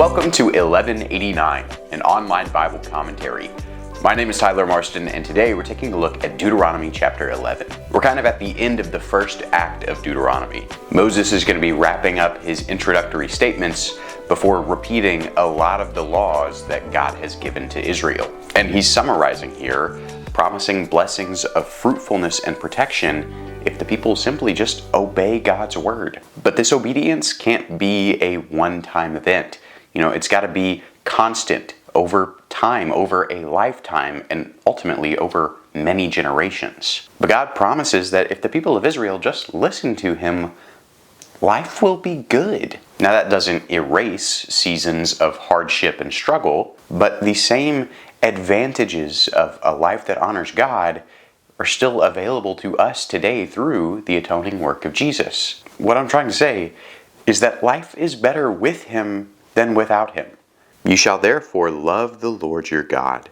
Welcome to 1189, an online Bible commentary. My name is Tyler Marston, and today we're taking a look at Deuteronomy chapter 11. We're kind of at the end of the first act of Deuteronomy. Moses is going to be wrapping up his introductory statements before repeating a lot of the laws that God has given to Israel. And he's summarizing here, promising blessings of fruitfulness and protection if the people simply just obey God's word. But this obedience can't be a one-time event. It's got to be constant over time, over a lifetime, and ultimately over many generations. But God promises that if the people of Israel just listen to Him, life will be good. Now that doesn't erase seasons of hardship and struggle, but the same advantages of a life that honors God are still available to us today through the atoning work of Jesus. What I'm trying to say is that life is better with Him than without Him. You shall therefore love the Lord your God,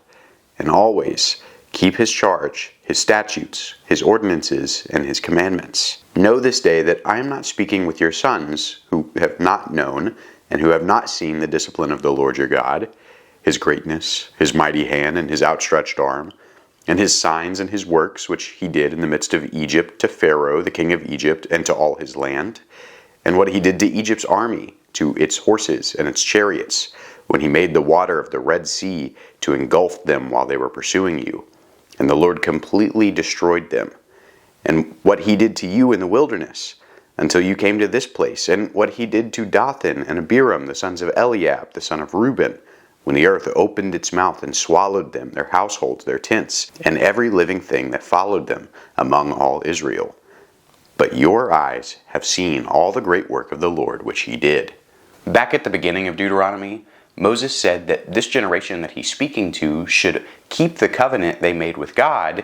and always keep His charge, His statutes, His ordinances, and His commandments. Know this day that I am not speaking with your sons, who have not known, and who have not seen the discipline of the Lord your God, His greatness, His mighty hand, and His outstretched arm, and His signs and His works which He did in the midst of Egypt to Pharaoh, the king of Egypt, and to all his land, and what He did to Egypt's army, to its horses and its chariots, when He made the water of the Red Sea to engulf them while they were pursuing you, and the Lord completely destroyed them, and what He did to you in the wilderness, until you came to this place, and what He did to Dathan and Abiram, the sons of Eliab, the son of Reuben, when the earth opened its mouth and swallowed them, their households, their tents, and every living thing that followed them among all Israel. But your eyes have seen all the great work of the Lord which He did. Back at the beginning of Deuteronomy, Moses said that this generation that he's speaking to should keep the covenant they made with God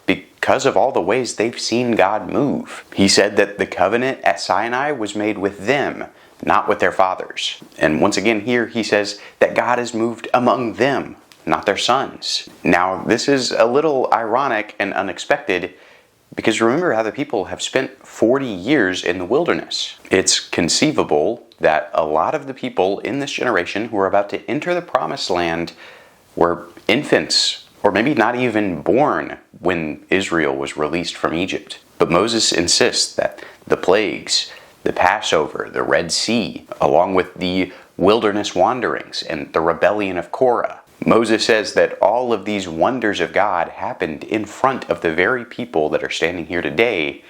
because of all the ways they've seen God move. He said that the covenant at Sinai was made with them, not with their fathers. And once again here he says that God has moved among them, not their sons. Now this is a little ironic and unexpected because remember how the people have spent 40 years in the wilderness. It's conceivable that a lot of the people in this generation who are about to enter the promised land were infants, or maybe not even born when Israel was released from Egypt. But Moses insists that the plagues, the Passover, the Red Sea, along with the wilderness wanderings and the rebellion of Korah, Moses says that all of these wonders of God happened in front of the very people that are standing here today,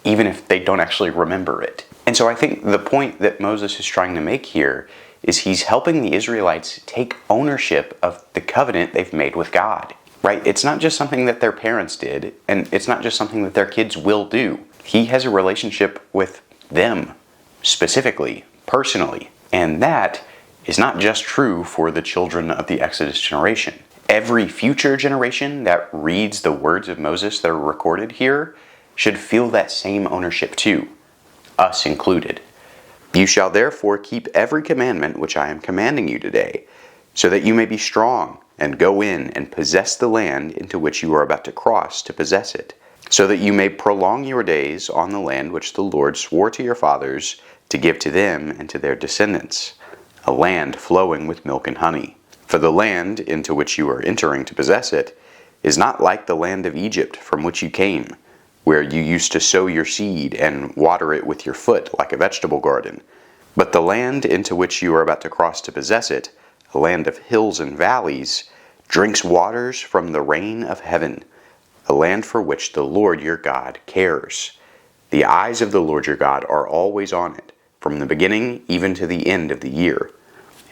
even if they don't actually remember it. And so I think the point that Moses is trying to make here is he's helping the Israelites take ownership of the covenant they've made with God, right? It's not just something that their parents did, and it's not just something that their kids will do. He has a relationship with them, specifically, personally, and that is not just true for the children of the Exodus generation. Every future generation that reads the words of Moses that are recorded here should feel that same ownership too, us included. You shall therefore keep every commandment which I am commanding you today, so that you may be strong, and go in and possess the land into which you are about to cross to possess it, so that you may prolong your days on the land which the Lord swore to your fathers to give to them and to their descendants, a land flowing with milk and honey. For the land into which you are entering to possess it is not like the land of Egypt from which you came, where you used to sow your seed and water it with your foot like a vegetable garden. But the land into which you are about to cross to possess it, a land of hills and valleys, drinks waters from the rain of heaven, a land for which the Lord your God cares. The eyes of the Lord your God are always on it, from the beginning even to the end of the year.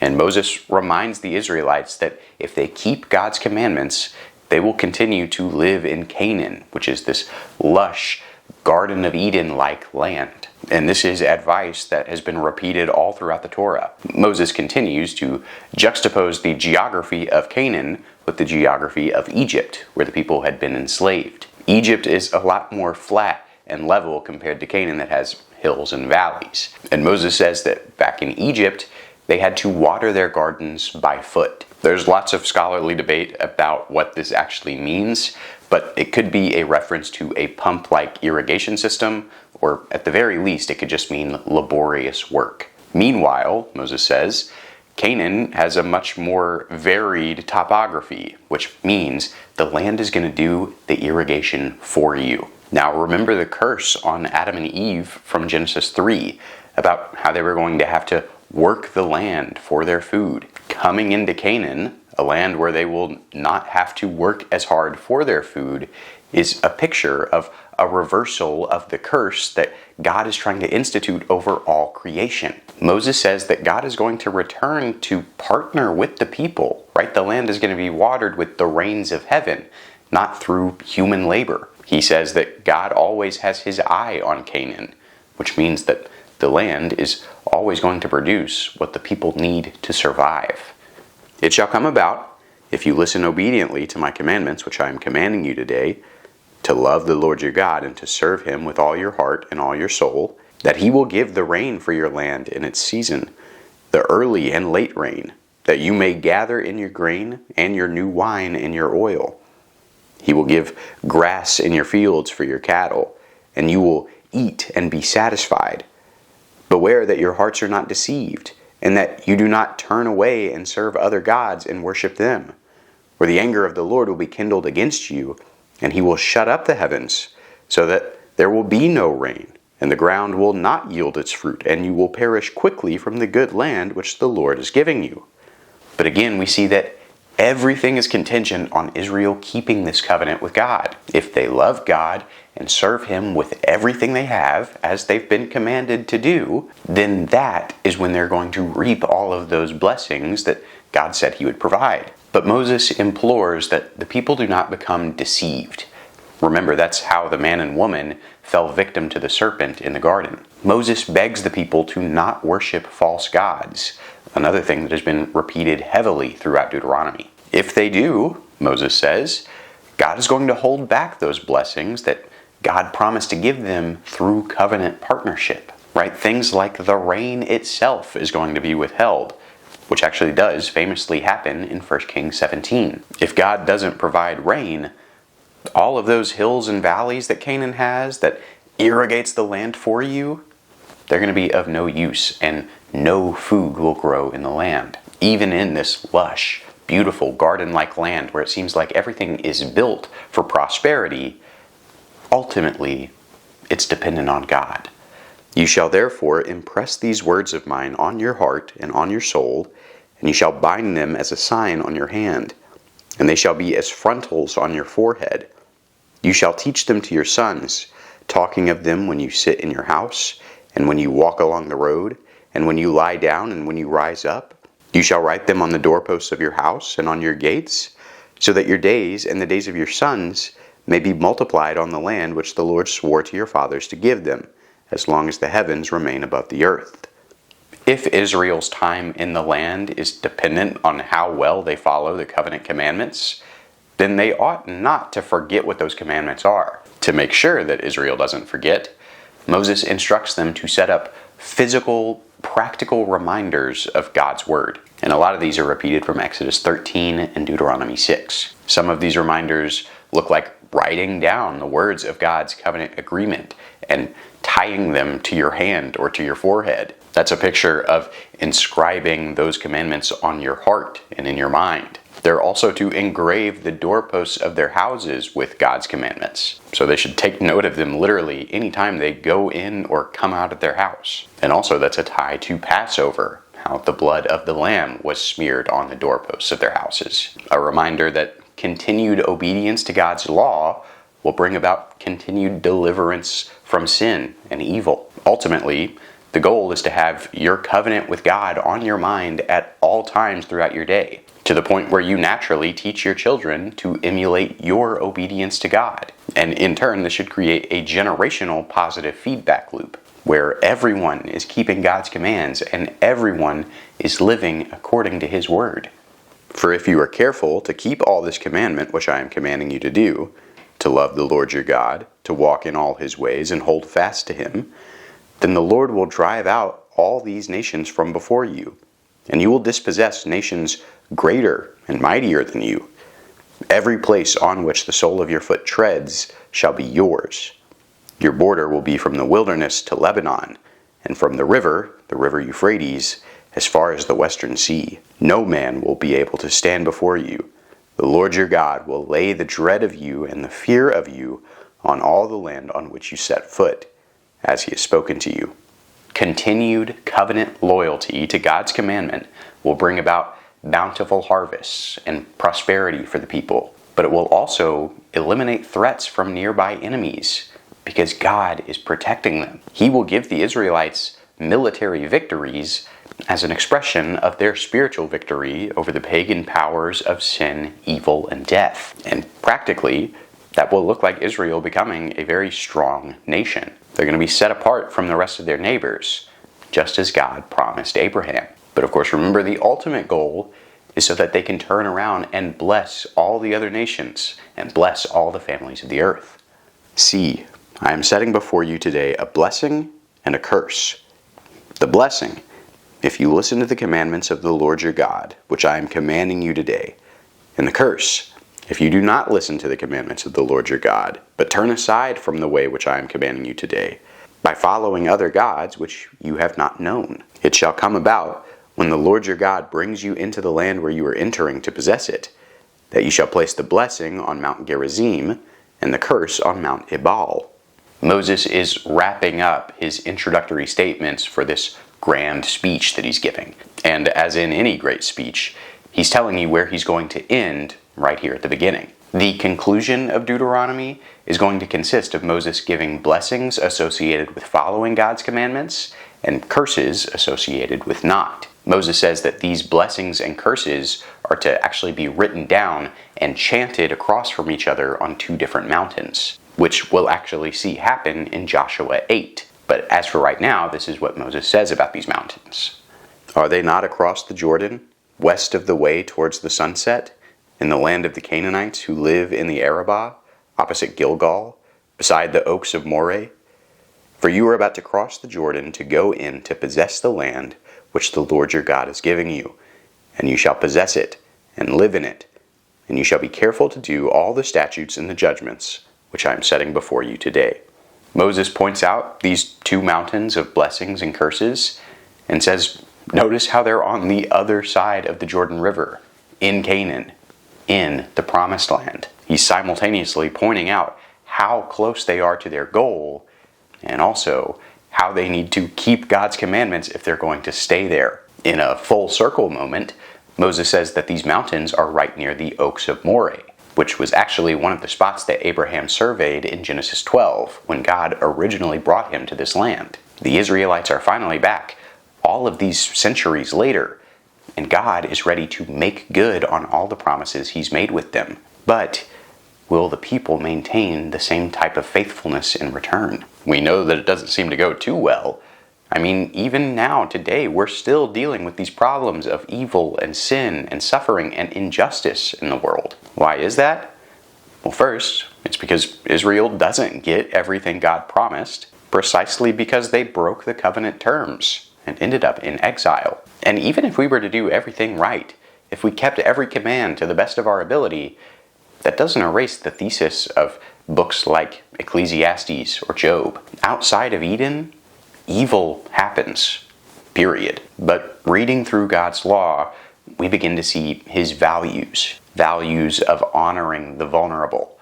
And Moses reminds the Israelites that if they keep God's commandments, they will continue to live in Canaan, which is this lush, Garden of Eden-like land. And this is advice that has been repeated all throughout the Torah. Moses continues to juxtapose the geography of Canaan with the geography of Egypt, where the people had been enslaved. Egypt is a lot more flat and level compared to Canaan that has hills and valleys. And Moses says that back in Egypt, they had to water their gardens by foot. There's lots of scholarly debate about what this actually means, but it could be a reference to a pump-like irrigation system, or at the very least, it could just mean laborious work. Meanwhile, Moses says, Canaan has a much more varied topography, which means the land is going to do the irrigation for you. Now remember the curse on Adam and Eve from Genesis 3 about how they were going to have to work the land for their food. Coming into Canaan, a land where they will not have to work as hard for their food, is a picture of a reversal of the curse that God is trying to institute over all creation. Moses says that God is going to return to partner with the people, right? The land is going to be watered with the rains of heaven, not through human labor. He says that God always has his eye on Canaan, which means that the land is always going to produce what the people need to survive. It shall come about, if you listen obediently to my commandments, which I am commanding you today, to love the Lord your God and to serve him with all your heart and all your soul, that he will give the rain for your land in its season, the early and late rain, that you may gather in your grain and your new wine and your oil. He will give grass in your fields for your cattle, and you will eat and be satisfied. Beware that your hearts are not deceived, and that you do not turn away and serve other gods and worship them, or the anger of the Lord will be kindled against you, and he will shut up the heavens, so that there will be no rain, and the ground will not yield its fruit, and you will perish quickly from the good land which the Lord is giving you. But again, we see that everything is contingent on Israel keeping this covenant with God. If they love God and serve him with everything they have, as they've been commanded to do, then that is when they're going to reap all of those blessings that God said he would provide. But Moses implores that the people do not become deceived. Remember, that's how the man and woman fell victim to the serpent in the garden. Moses begs the people to not worship false gods, another thing that has been repeated heavily throughout Deuteronomy. If they do, Moses says, God is going to hold back those blessings that God promised to give them through covenant partnership, right? Things like the rain itself is going to be withheld, which actually does famously happen in 1 Kings 17. If God doesn't provide rain, all of those hills and valleys that Canaan has that irrigates the land for you, they're going to be of no use, and no food will grow in the land. Even in this lush, beautiful garden-like land where it seems like everything is built for prosperity, ultimately it's dependent on God. You shall therefore impress these words of mine on your heart and on your soul, and you shall bind them as a sign on your hand, and they shall be as frontals on your forehead. You shall teach them to your sons, talking of them when you sit in your house, and when you walk along the road, and when you lie down, and when you rise up. You shall write them on the doorposts of your house and on your gates, so that your days and the days of your sons may be multiplied on the land which the Lord swore to your fathers to give them, as long as the heavens remain above the earth. If Israel's time in the land is dependent on how well they follow the covenant commandments, then they ought not to forget what those commandments are. To make sure that Israel doesn't forget, Moses instructs them to set up physical, practical reminders of God's word. And a lot of these are repeated from Exodus 13 and Deuteronomy 6. Some of these reminders look like writing down the words of God's covenant agreement and tying them to your hand or to your forehead. That's a picture of inscribing those commandments on your heart and in your mind. They're also to engrave the doorposts of their houses with God's commandments. So they should take note of them literally anytime they go in or come out of their house. And also that's a tie to Passover, how the blood of the lamb was smeared on the doorposts of their houses. A reminder that continued obedience to God's law will bring about continued deliverance from sin and evil. Ultimately, the goal is to have your covenant with God on your mind at all times throughout your day, to the point where you naturally teach your children to emulate your obedience to God. And in turn, this should create a generational positive feedback loop, where everyone is keeping God's commands and everyone is living according to his word. For if you are careful to keep all this commandment which I am commanding you to do, to love the Lord your God, to walk in all his ways and hold fast to him, then the Lord will drive out all these nations from before you, and you will dispossess nations greater and mightier than you. Every place on which the sole of your foot treads shall be yours. Your border will be from the wilderness to Lebanon, and from the river Euphrates, as far as the western sea. No man will be able to stand before you. The Lord your God will lay the dread of you and the fear of you on all the land on which you set foot, as he has spoken to you. Continued covenant loyalty to God's commandment will bring about bountiful harvests and prosperity for the people, but it will also eliminate threats from nearby enemies because God is protecting them. He will give the Israelites military victories as an expression of their spiritual victory over the pagan powers of sin, evil, and death. And practically, that will look like Israel becoming a very strong nation. They're going to be set apart from the rest of their neighbors, just as God promised Abraham. But of course, remember, the ultimate goal is so that they can turn around and bless all the other nations and bless all the families of the earth. See, I am setting before you today a blessing and a curse. The blessing, if you listen to the commandments of the Lord your God, which I am commanding you today. And the curse, if you do not listen to the commandments of the Lord your God, but turn aside from the way which I am commanding you today, by following other gods which you have not known. It shall come about, when the Lord your God brings you into the land where you are entering to possess it, that you shall place the blessing on Mount Gerizim, and the curse on Mount Ebal. Moses is wrapping up his introductory statements for this grand speech that he's giving. And as in any great speech, he's telling you where he's going to end right here at the beginning. The conclusion of Deuteronomy is going to consist of Moses giving blessings associated with following God's commandments and curses associated with not. Moses says that these blessings and curses are to actually be written down and chanted across from each other on two different mountains, which we'll actually see happen in Joshua 8. But as for right now, this is what Moses says about these mountains. Are they not across the Jordan, west of the way towards the sunset, in the land of the Canaanites who live in the Arabah, opposite Gilgal, beside the oaks of Moreh? For you are about to cross the Jordan to go in to possess the land which the Lord your God is giving you, and you shall possess it, and live in it, and you shall be careful to do all the statutes and the judgments which I am setting before you today. Moses points out these two mountains of blessings and curses, and says, notice how they're on the other side of the Jordan River, in Canaan, in the Promised Land. He's simultaneously pointing out how close they are to their goal, and also how they need to keep God's commandments if they're going to stay there. In a full circle moment, Moses says that these mountains are right near the oaks of Moreh, which was actually one of the spots that Abraham surveyed in Genesis 12 when God originally brought him to this land. The Israelites are finally back, all of these centuries later, and God is ready to make good on all the promises he's made with them. But will the people maintain the same type of faithfulness in return? We know that it doesn't seem to go too well. I mean, even now, today, we're still dealing with these problems of evil and sin and suffering and injustice in the world. Why is that? Well, first, it's because Israel doesn't get everything God promised, precisely because they broke the covenant terms and ended up in exile. And even if we were to do everything right, if we kept every command to the best of our ability, that doesn't erase the thesis of books like Ecclesiastes or Job. Outside of Eden, evil happens, period. But reading through God's law, we begin to see his values of honoring the vulnerable,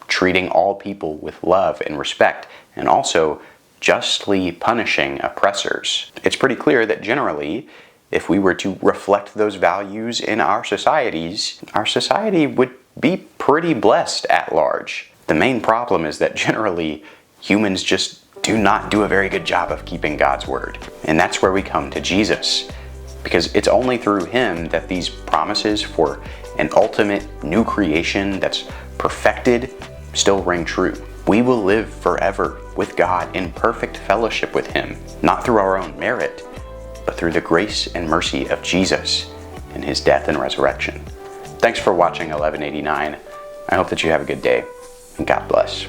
treating all people with love and respect, and also justly punishing oppressors. It's pretty clear that generally, if we were to reflect those values in our societies, our society would be pretty blessed at large. The main problem is that generally humans just do not do a very good job of keeping God's word. And that's where we come to Jesus, because it's only through him that these promises for an ultimate new creation that's perfected still ring true. We will live forever with God in perfect fellowship with him, not through our own merit, but through the grace and mercy of Jesus and his death and resurrection. Thanks for watching 1189. I hope that you have a good day, and God bless.